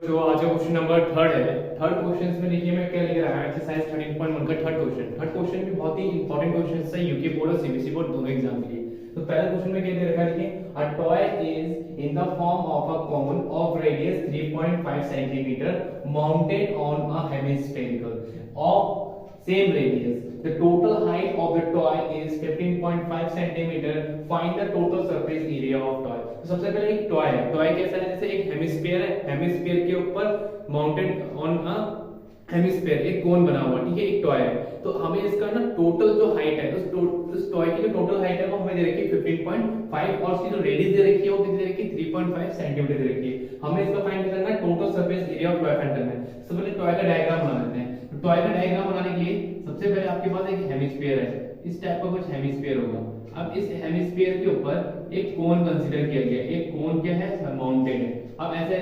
जो आज का क्वेश्चन नंबर थर्ड है, थर्ड क्वेश्चन में देखिए मैं क्या लिख रहा है, एक्सरसाइज 13.1 का थर्ड क्वेश्चन भी बहुत ही इंपॉर्टेंट क्वेश्चन है यूके बोर्ड और सीबीएसई बोर्ड दोनों एग्जाम के लिए। तो पहले क्वेश्चन में क्या दे रखा है, देखिए a toy is in the form of a cone of radius 3.5 centimetre mounted on a hemispherical of same radius. The total height of the toy is 15.5 centimeter. Find the total surface area of toy. तो सबसे पहले एक toy है, toy कैसा है, जैसे एक hemisphere है, हेमिस्फीयर के ऊपर माउंटेड ऑन अ हेमिस्फीयर एक कोन बना हुआ, ठीक है, एक टॉय है। तो हमें इसका ना टोटल जो हाइट है, उस टॉय की जो टोटल हाइट है वो हमें दे रखी है 15.5 और उसकी जो रेडियस दे रखी है वो कितनी दे रखी है 3.5 सेंटीमीटर दे रखी है। हमें इसका फाइंड करना है, total surface area of toy find करना है। सबसे पहले टॉय का डायग्राम बना लेते हैं। टॉय का डायग्राम बनाने के लिए सबसे पहले आपके पास एक हेमिस्फीयर है, इस टाइप का कुछ हेमिस्फीयर होगा। अब इस हेमिस्फीयर के ऊपर एक कोन कंसीडर किया गया, एक कोन क्या है, माउंटेड है। अब ऐसा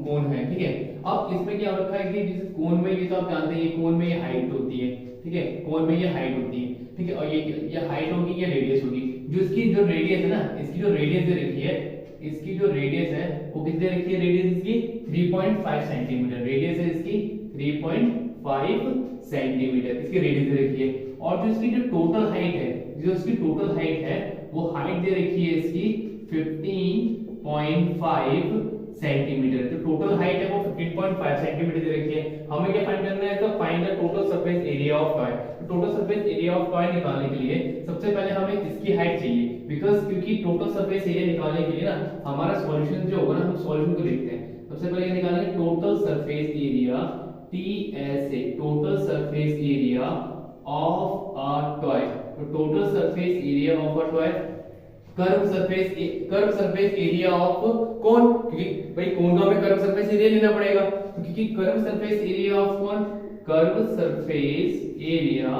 कोन है, ठीक है। अब इसमें क्या रखा है कि जिस कोन में, ये तो आप जानते हैं, ये कोन में ये हाइट होती है, ठीक है, कोन में ये हाइट होती है, ठीक है, और ये हाइट होगी, ये रेडियस होगी। जो इसकी जो रेडियस है ना, इसकी जो रेडियस दे रखी है, इसकी जो रेडियस है वो कितनी दे रखी है, रेडियस इसकी 3.5 सेंटीमीटर, रेडियस है इसकी 3.5 सेंटीमीटर इसकी रेडियस दे रखी है। और जो इसकी जो टोटल हाइट है, जो इसकी टोटल हाइट है वो हाइट दे रखी है इसकी 15.5 सेंटीमीटर। जो टोटल हाइट है वो 15.5 सेंटीमीटर दे रखी है। हमें क्या फाइंड करना है, तो find the total surface area of toy. Total surface area of toy निकालने के लिए सबसे पहले हमें इसकी हाइट चाहिए, बिकॉज़ क्योंकि टोटल सरफेस एरिया निकालने के लिए ना हमारा सॉल्यूशन जो होगा ना, हम सॉल्यूशन को लिखते हैं। सबसे पहले निकालेंगे total surface area, TSA, total surface area of a toy. तो total surface area of a toy, curve surface area of cone, क्योंकि भाई कोन का हमें कर्व सरफेस एरिया लेना पड़ेगा, तो क्योंकि curve surface area of cone, curve surface area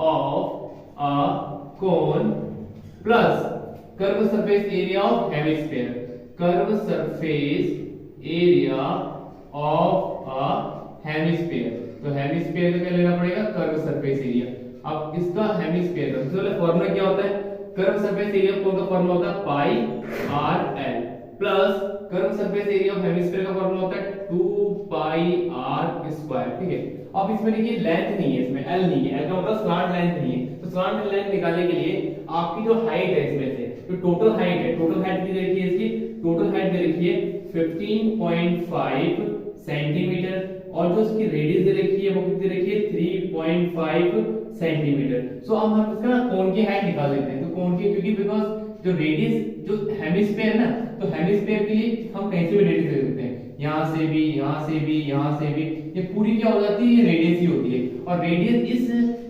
of a cone plus curve surface area of hemisphere, curve surface area of a hemisphere. तो hemisphere का क्या लेना पड़ेगा, कर्व सरफेस एरिया। अब इसका हेमिस्फीयर का सबसे पहले फार्मूला क्या होता है, कर्व सरफेस एरिया कोन का फार्मूला होता है pi r l plus curve surface area of hemisphere का फार्मूला होता है 2 पाई आर स्क्वायर, ठीक है। अब इसमें देखिए लेंथ नहीं है, इसमें एल नहीं है, एल का मतलब स्लांट लेंथ नहीं है। तो स्लांट लेंथ निकालने के लिए आपकी जो हाइट है इसमें से, जो टोटल हाइट है, टोटल हाइट कितनी दे रखी है, इसकी टोटल हाइट दे रखी है 15.5 सेंटीमीटर और जो इसकी रेडियस दे रखी है वो कितनी दे रखी है 3.5 सेंटीमीटर। सो अब हम इसका ना कोन की हाइट निकाल लेते हैं। तो कोन की, क्योंकि बिकॉज़ जो रेडियस, जो हेमिस्फीयर है ना, तो हेमिस्फीयर के लिए हम कहीं से भी रेडियस ले सकते हैं, यहां से भी, यहां से भी, यहां से भी, ये पूरी क्या हो जाती है, ये रेडियस ही होती है। और रेडियस इस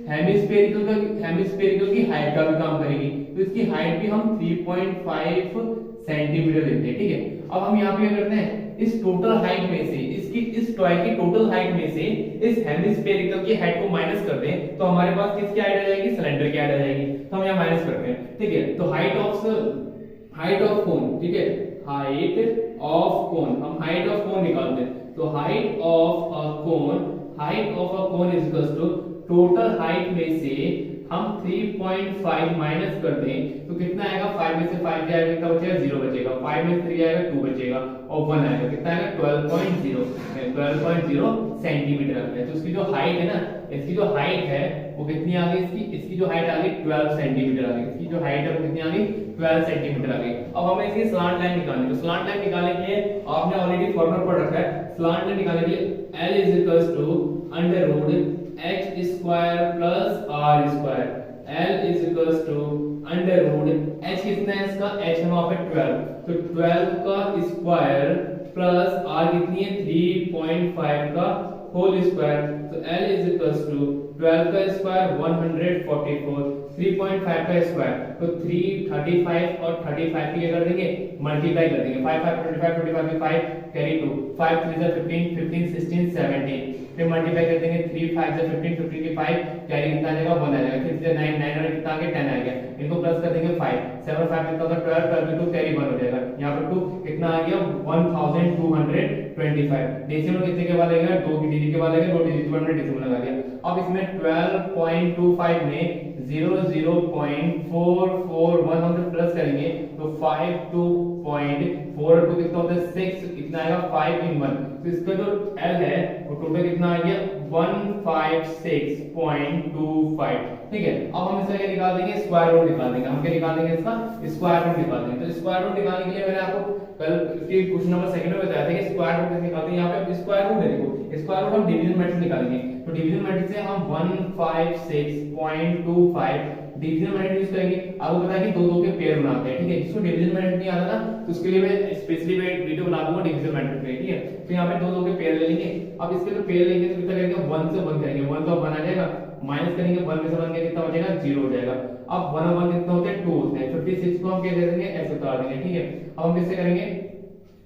हेमिस्फेरिकल की हाइट का भी काम करेगी। तो इसकी हाइट भी हम 3.5 सेंटीमीटर लेते हैं, ठीक है। अब हम यहाँ पे क्या करते हैं, इस टोटल हाइट में से, इसकी इस टॉय की टोटल हाइट में से इस हेमिस्फेरिकल की हाइट को माइनस कर दें, तो हमारे पास किसकी हाइट आ जाएगी, सिलेंडर की हाइट आ जाएगी। तो हम यहाँ माइनस करते हैं, ठीक है। तो हाइट ऑफ कोन, ठीक है, हाइट ऑफ कोन, हम हाइट ऑफ कोन निकालते हैं। तो height of a cone is equal to total height में से हम 3.5 माइनस कर दें तो कितना आएगा, 5 में से 5 जाएगा, कितना बचेगा, 0 बचेगा, 5 में से 3 आएगा, 2 बचेगा और 1 आएगा, कितना आएगा, 12.0 सेंटीमीटर आ गया। तो इसकी जो हाइट है ना, इसकी जो हाइट है वो कितनी आ गई, इसकी जो हाइट आ गई 12 सेंटीमीटर आ गई। इसकी जो हाइट है वो कितनी आ गई, 12 सेंटीमीटर आ गई। अब हमें इसकी स्लांट लाइन निकालनी है। तो स्लांट लाइन निकालने के लिए आपने ऑलरेडी फॉर्मूला पढ़ रखा है। स्लांट लाइन निकालने के लिए L is equals to under root h square plus r square. L is equals to under root h कितना है, इसका h है वहां पे 12, तो 12 का स्क्वायर प्लस r कितनी है 3.5 का होल स्क्वायर। तो L इज इक्वल्स टू 12 का स्क्वायर 144, 3.5 का स्क्वायर, तो 335 और 35 की क्या कर देंगे, मल्टीप्लाई कर देंगे। 5 5 25 25 में 5 कैरी 2, 5 3 जा 15 15 16 17, फिर मल्टीप्लाई कर देंगे 3 5 जा 15 15 के 5 कैरी कितना आ जाएगा, 1 आ जाएगा, फिर से 9 9 और कितना आ गया 10 आ गया, इनको प्लस कर देंगे 5 7 5 कितना होगा 12 12 में 2 कैरी 1 हो जाएगा, यहां पर 2 कितना आ गया 1225। डेसिमल कितने के बाद आएगा, 2 की डिजिट के बाद आएगा, 2 डिजिट के बाद में डेसिमल लगा दिया। अब इसमें 12.25 में 0.4441 हम प्लस करेंगे तो 5 2 पॉइंट 4 2 कितना होता है 6, कितना आएगा 5 in 1, तो इसका जो L है वो टोटल कितना आ गया 156.25। ठीक है, अब हम इसका क्या निकाल देंगे, स्क्वायर रूट निकाल देंगे। हम क्या निकाल देंगे, इसका स्क्वायर रूट निकाल देंगे। तो स्क्वायर रूट निकालने के लिए मैंने आपको कल के क्वेश्चन नंबर सेकंड में बताया था कि स्क्वायर रूट कैसे निकालते हैं। यहाँ पे स्क्वायर रूट है, देखो स्क्वायर रूट हम डिवीजन मैट्रिक्स निकालेंगे। तो डिवीजन मैट्रिक्स से हम 156.25 डिवीजन मैट्रिक्स यूज करेंगे। आपको पता है कि दो दो के पेयर बनाते हैं, ठीक है। जिसको डिवीजन मैट्रिक्स नहीं आता ना, तो उसके लिए मैं स्पेशली वीडियो बना दूंगा डिवीजन मैट्रिक्स पे, ठीक है। तो यहाँ पे दो दो के पेयर ले लेंगे। अब इसके जो पेयर लेंगे तो कितना करेंगे, 1 से 1 करेंगे, 1 तो 1 आ जाएगा, माइनस करेंगे 1 में से 1 कितना हो जाएगा, 0 हो जाएगा। अब 1 और 1 कितना होते हैं, 2 होते हैं। 56 को हम क्या कर देंगे, ऐसे उतार देंगे, ठीक है। अब हम किससे करेंगे,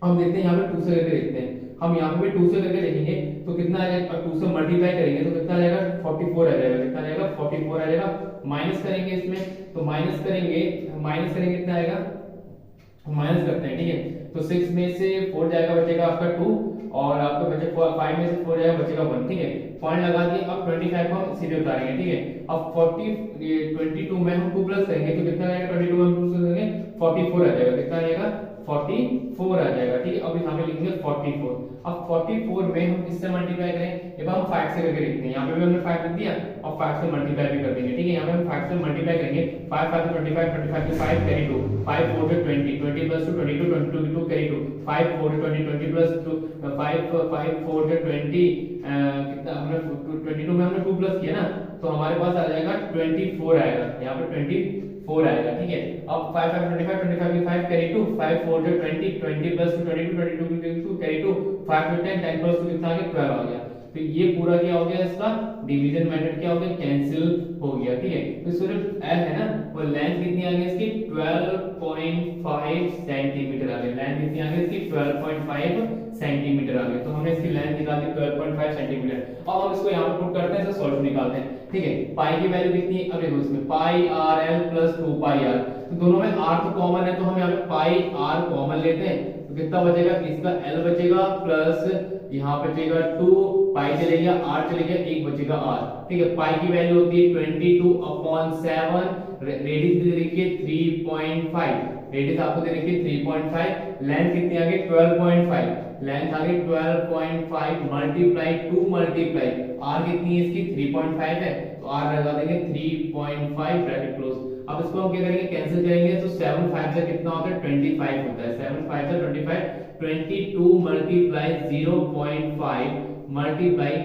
हम देखते हैं यहाँ पे 2 से करके देखते हैं। हम यहाँ पे भी 2 से करके देखेंगे तो कितना आ जाएगा, 2 से मल्टीप्लाई करेंगे तो कितना आ जाएगा, 44 आ जाएगा। कितना आ जाएगा, 44 आ जाएगा। माइनस करेंगे इसमें, तो माइनस करेंगे कितना आएगा, माइनस करते हैं, ठीक है। तो 6 में से 4 जाएगा, बचेगा आपका 2, और आपका बचे 5 में से 4 जाएगा, बचेगा 1, ठीक है। पॉइंट लगा दिए। अब 25 को हम सीधे उतारेंगे, ठीक है। अब 22 में हम 2 प्लस करेंगे तो कितना आएगा, 22 में हम 2 प्लस करेंगे 44 आ जाएगा। कितना आ जाएगा, 44 आ जाएगा, ठीक है। अब यहाँ पे लिखेंगे 44। अब 44 में हम किससे मल्टीप्लाई करें, एक बार हम 5 से करके देखते हैं। यहाँ पे भी हमने 5 लिख दिया और 5 से मल्टीप्लाई भी कर देंगे, ठीक है। यहाँ पे हम 5 से मल्टीप्लाई करेंगे, 5 5 25 25 से 5 कैरी 2, 5 4 से 20 20 प्लस 2 22 22 2 कैरी 2, 5 4 से 20 20 प्लस 2 5 5 4 से 20 कितना हमने 22 में हमने 2 प्लस किया ना, तो हमारे पास आ जाएगा 24 आएगा। यहाँ पे 24 आएगा, ठीक है। अब 5 5 25 25 की 5 कैरी 2, 5 4 से 20 20 प्लस 2 22 22 2 कैरी 2, 5 से 10 10 प्लस 2 कितना आ गया, 12 आ गया। तो ये पूरा क्या हो गया, इसका डिवीजन मेथड क्या हो गया, कैंसिल हो गया, ठीक है। तो इसका जो एल है ना, वो लेंथ कितनी आ गई इसकी, 12.5 सेंटीमीटर आ गई। लेंथ कितनी आ गई इसकी, 12.5 सेंटीमीटर आ गई। तो हमने इसकी लेंथ निकाल दी 12.5 सेंटीमीटर। अब हम इसको यहाँ पर पुट करते हैं, सॉल्यूशन निकालते हैं, ठीक है। पाई की वैल्यू कितनी है, अब देखो इसमें pi r l plus 2 pi r, तो दोनों में आर तो कॉमन है, तो हम यहाँ पे पाई आर कॉमन लेते हैं। तो कितना बचेगा, इसका एल बचेगा प्लस यहाँ बचेगा 2, पाई चले गया, आर चले गया, 1 बचेगा आर, ठीक है। पाई की वैल्यू होती है 22/7, रेडियस दे रखी है 3.5, रेडियस आपको दे रखी है 3.5, लेंथ कितनी आ गई 12.5, लेंथ आ गई 12.5 मल्टीप्लाई 2 मल्टीप्लाई आर कितनी है इसकी 3.5 है, तो आर लगा देंगे 3.5 ब्रैकेट क्लोज। अब इसको हम क्या करेंगे, कैंसिल करेंगे, तो 7 5 से कितना होता है 25 होता है। 7 5 से 25, 22 मल्टीप्लाई 0.5 मल्टीप्लाई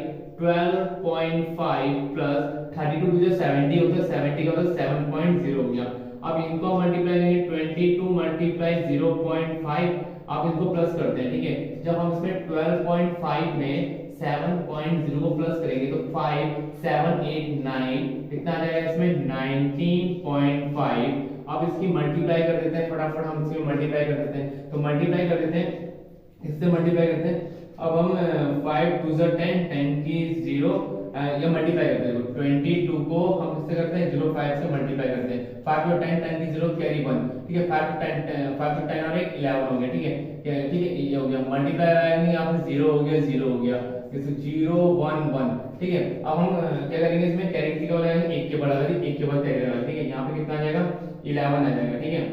12.5 प्लस 32 जो 70 होता है, 70 का मतलब 7.0 हो गया। अब इनको मल्टीप्लाई करेंगे 22 मल्टीप्लाई 0.5, आप इनको प्लस करते हैं, ठीक है। जब हम इसमें 12.5 में 7.0 को प्लस करेंगे तो 5 7 8 9 कितना आ जाएगा इसमें 19.5। अब इसकी मल्टीप्लाई कर देते हैं, फटाफट हम इसकी मल्टीप्लाई कर देते हैं। तो मल्टीप्लाई कर देते हैं, इससे मल्टीप्लाई करते हैं। अब हम 5 2 10 10 की 0 ये मल्टीप्लाई करते हैं। 22 को हम इससे करते हैं 0 5 से मल्टीप्लाई करते हैं। 5 और 10 10 की 0 कैरी 1, ठीक है। 5 तो 10 और 1 11 हो गया, ठीक है। ठीक है, ये हो गया मल्टीप्लाई आएंगे, यहाँ पे 0 हो गया 0 हो गया, जैसे 0 1 1, ठीक है। अब हम क्या करेंगे, इसमें कैरी की क्या लगाएंगे, 1 के बराबर 1 के बाद कैरी लगाएंगे, ठीक है। यहाँ पे कितना आ जाएगा 11 आ जाएगा, ठीक है।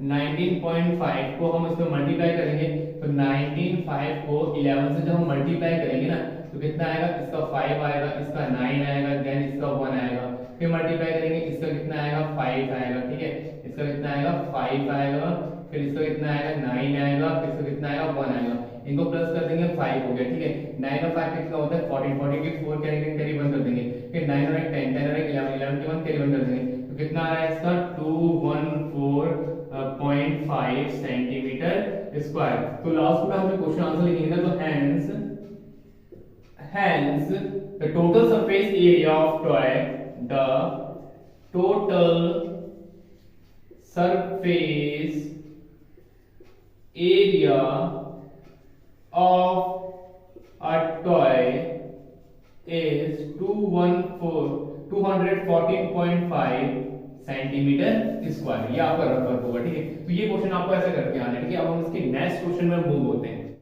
19.5 को हम इसमें मल्टीप्लाई करेंगे, तो 19.5 को 11 से जब हम मल्टीप्लाई करेंगे ना, तो कितना आएगा, इसका 5 आएगा, इसका 9 आएगा, देन इसका 1 आएगा, फिर मल्टीप्लाई करेंगे, इसका कितना आएगा 5 आएगा, ठीक है। इसका कितना आएगा 5 आएगा, फिर इसका कितना आएगा 9 आएगा, फिर इसका कितना आएगा 1 आएगा, इनको प्लस कर देंगे 5 हो गया, ठीक है। 9 और 5 कितना होता है 14, 14 के 4 कैरी 1 कर देंगे, फिर 9 और 1 10, 10 और 1 11, 11 के 1 कैरी 1 कर देंगे, तो कितना आ रहा है इसका 214.5 सेंटीमीटर स्क्वायर। तो लास्ट में हमने क्वेश्चन आंसर लिखेंगे ना, तो hence the total surface area of toy, the total surface area of a toy is 214.5 centimetre square. ये आपका रफ वर्क होगा, ठीक है। तो ये क्वेश्चन आपको ऐसे करके आना है, ठीक है। अब हम इसके नेक्स्ट क्वेश्चन में मूव होते हैं।